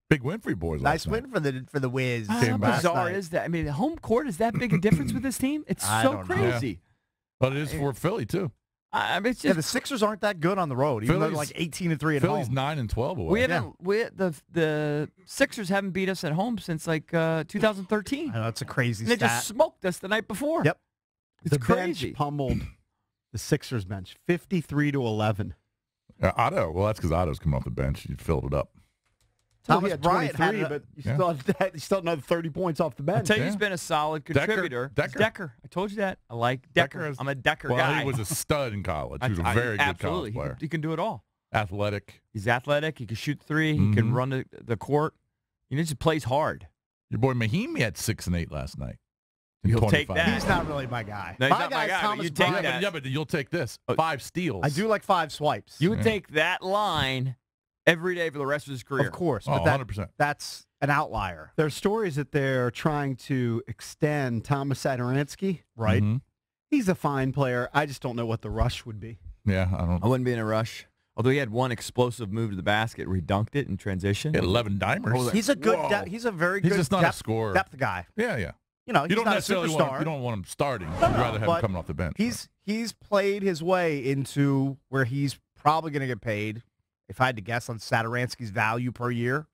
Big win for you boys. Nice last win for the Wiz. How bizarre is that? I mean, home court is that big a difference with this team? It's so crazy. Yeah. But it is for Philly too. I mean, it's just the Sixers aren't that good on the road, even though they're like 18-3 at Philly's home. 9-12 away. we haven't. The Sixers haven't beat us at home since like 2013. I know, that's a crazy And they stat. just smoked us the night before. Yep. It's the crazy. bench pummeled the Sixers bench 53-11. Otto. Well, that's because Otto's coming off the bench. You filled it up. Thomas Bryant had but you still had another 30 points off the bench. I'll tell you, he's been a solid contributor. Decker. I told you that. I like Decker. I'm a Decker guy. He was a stud in college. He was a very good college player. He can do it all. Athletic. He's athletic. He can shoot three. He can run the court. He just plays hard. Your boy Mahimi had 6 and 8 last night. You'll take that. He's not really my guy. No, he's my not my guy's guy, but Thomas you take Bryant. that. Yeah, but you'll take this. 5 steals. I do like 5 swipes. You would take that line every day for the rest of his career. Of course. Oh, But 100%. that's an outlier. There's stories that they're trying to extend Thomas Satoransky. Right. Mhm. He's a fine player. I just don't know what the rush would be. Yeah, I don't I wouldn't be in a rush. Although he had one explosive move to the basket where he dunked it in transition. He had 11 dimers. He's a good. Whoa. He's a very He's good just not a depth, scorer. depth guy. Yeah, yeah. You know, he's You don't not a necessarily superstar. want him starting. You'd rather have him but coming off the bench. He's played his way into where he's probably going to get paid. If I had to guess on Satoransky's value per year,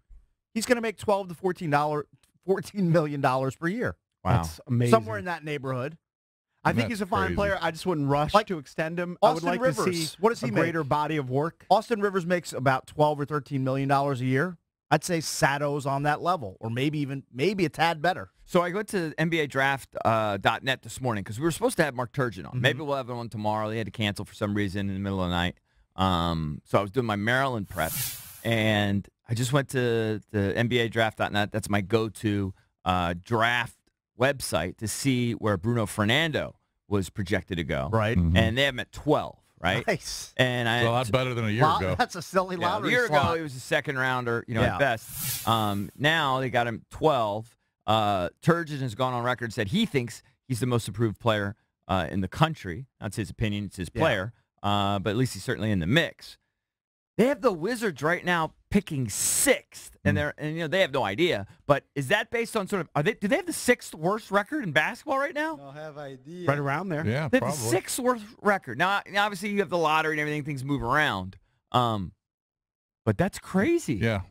he's going to make $12 to $14 million per year. Wow. That's amazing. Somewhere in that neighborhood. I think That's he's a fine crazy. player. I just wouldn't rush Like to extend him. Austin I would like Rivers. to see What does he a make? greater body of work. Austin Rivers makes about $12 or $13 million a year. I'd say Sato's on that level, or maybe a tad better. So I went to NBADraft.net this morning because we were supposed to have Mark Turgeon on. Maybe we'll have him on tomorrow. They had to cancel for some reason in the middle of the night. So I was doing my Maryland prep, and I just went to the NBADraft.net. That's my go-to draft website to see where Bruno Fernando was projected to go. Right. And they have him at 12, right? Nice. And It's a lot better than a year ago. That's a silly yeah, a lottery year slot. ago, he was a second rounder, Yeah. at best. Now they got him 12. Turgeon has gone on record and said he thinks he's the most improved player in the country. That's his opinion. It's his player. But at least he's certainly in the mix. They have the Wizards right now picking 6th, and they have no idea. But is that based on do they have the 6th worst record in basketball right now? Don't have idea. Right around there. Yeah, They have probably. the 6th worst record. Now, obviously, you have the lottery and everything; things move around. But that's crazy. Yeah.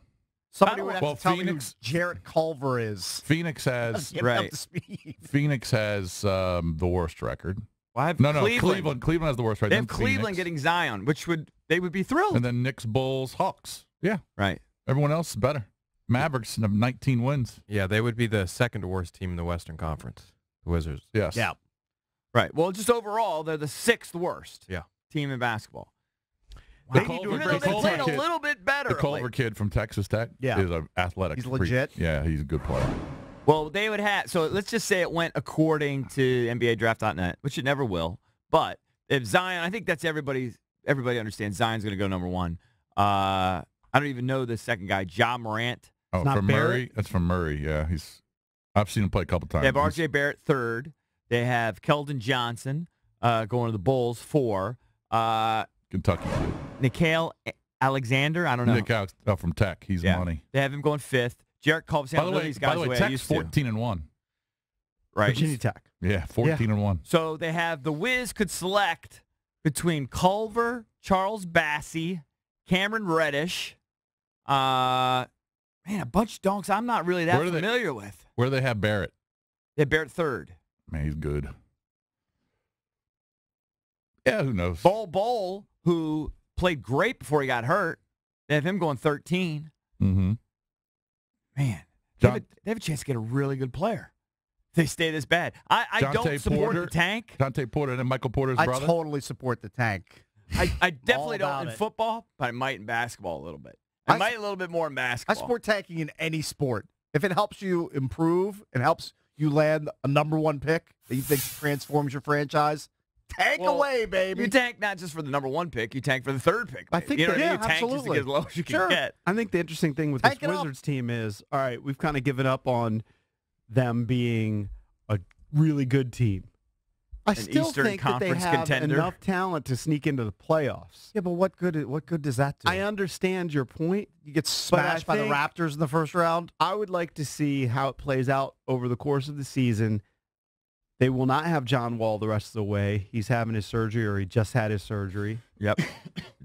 Somebody would have Well, to tell Phoenix- me who Jarrett Culver is. Phoenix has Get me up Right. to speed. Phoenix has the worst record. Well, I have No, Cleveland. Cleveland has the worst record. They then have Cleveland Phoenix, getting Zion, which they would be thrilled. and then Knicks, Bulls, Hawks. Yeah. Right. Everyone else is better. Mavericks have 19 wins. Yeah, they would be the second worst team in the Western Conference, the Wizards. Yes. Yeah. Right. Well, just overall, they're the 6th worst Yeah. team in basketball. The They need to Culver- Even though the they Culver played a kid- little bit better. The of Culver late. kid from Texas Tech Yeah. is an athletic He's freak. legit. Yeah, he's a good player. Well, they would have. So let's just say it went according to NBADraft.net, which it never will. But if Zion, I think that's everybody understands Zion's going to go number 1. I don't even know the second guy, Ja Morant. Oh, not from Barrett? Murray? That's from Murray, yeah. I've seen him play a couple times. They have R.J. Barrett 3rd. They have Keldon Johnson going to the Bulls 4. Kentucky. Nikhil Alexander, I don't know. Nick Alex from Tech. He's money. They have him going 5th. Jarrett Culver, By the these guys the way I Tech's used to. 14-1. Right. Virginia Tech. Yeah, 14-1. So they have the Wiz could select between Culver, Charles Bassey, Cameron Reddish, a bunch of donks I'm not really that familiar with. Where do they have Barrett? They have Barrett 3rd. Man, he's good. Yeah, who knows? Bol, who played great before he got hurt, they have him going 13. Mm-hmm. Man, they have a chance to get a really good player. If they stay this bad. I don't support the tank. Dante Porter and then Michael Porter's I brother. totally support the tank. I definitely All don't about in it. football, but I might in basketball a little bit. I might a little bit more in I basketball. support tanking in any sport. If it helps you improve and helps you land a number 1 pick that you think transforms your franchise, tank away, baby. You tank not just for the number 1 pick, you tank for the 3rd pick. I think you know what I mean? yeah, You tank just to absolutely. get as low as you Sure. can get. I think the interesting thing with Tank this it up. Wizards team is, all right, we've kind of given up on them being a really good team. I an still Eastern think that Conference they have contender. enough talent to sneak into the playoffs. Yeah, but what good does that do? I understand your point. You get smashed by the think- Raptors in the first round. I would like to see how it plays out over the course of the season. They will not have John Wall the rest of the way. He's having his surgery, or he just had his surgery. Yep.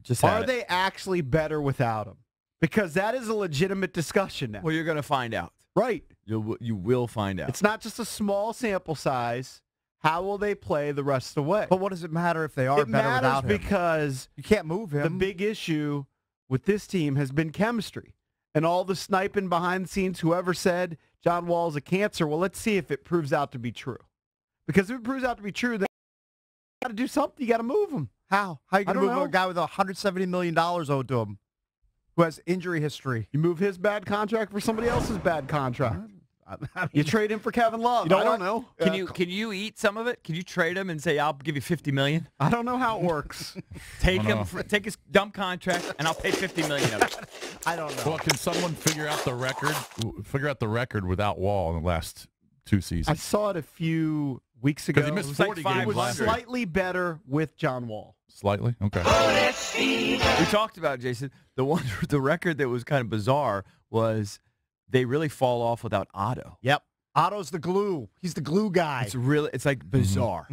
Just Are had it. they actually better without him? Because that is a legitimate discussion now. Well, you're going to find out. Right. You will find out. It's not just a small sample size. How will they play the rest of the way? But what does it matter if they are It better matters without him? because You can't move him. the big issue with this team has been chemistry. And all the sniping behind the scenes, whoever said John Wall is a cancer, well, let's see if it proves out to be true. Because if it proves out to be true, then you got to do something. You got to move him. How are you I going to don't move know. a guy with $170 million owed to him who has injury history? You move his bad contract for somebody else's bad contract. I mean, You trade him for Kevin Love. You know I don't what? know. Can you eat some of it? Can you trade him and say, I'll give you $50 million? I don't know how it works. Take I him, don't know. take his dumb contract, and I'll pay $50 million of it. I don't know. Well, can someone figure out the record? Figure out the record without Wall in the last 2 I seasons. saw it a few weeks ago. 'Cause he missed It was like 40 It games was last year. slightly better with John Wall. Slightly? Okay. We talked about, Jason, the record that was kind of bizarre was they really fall off without Otto. Yep. Otto's the glue. He's the glue guy. It's like bizarre.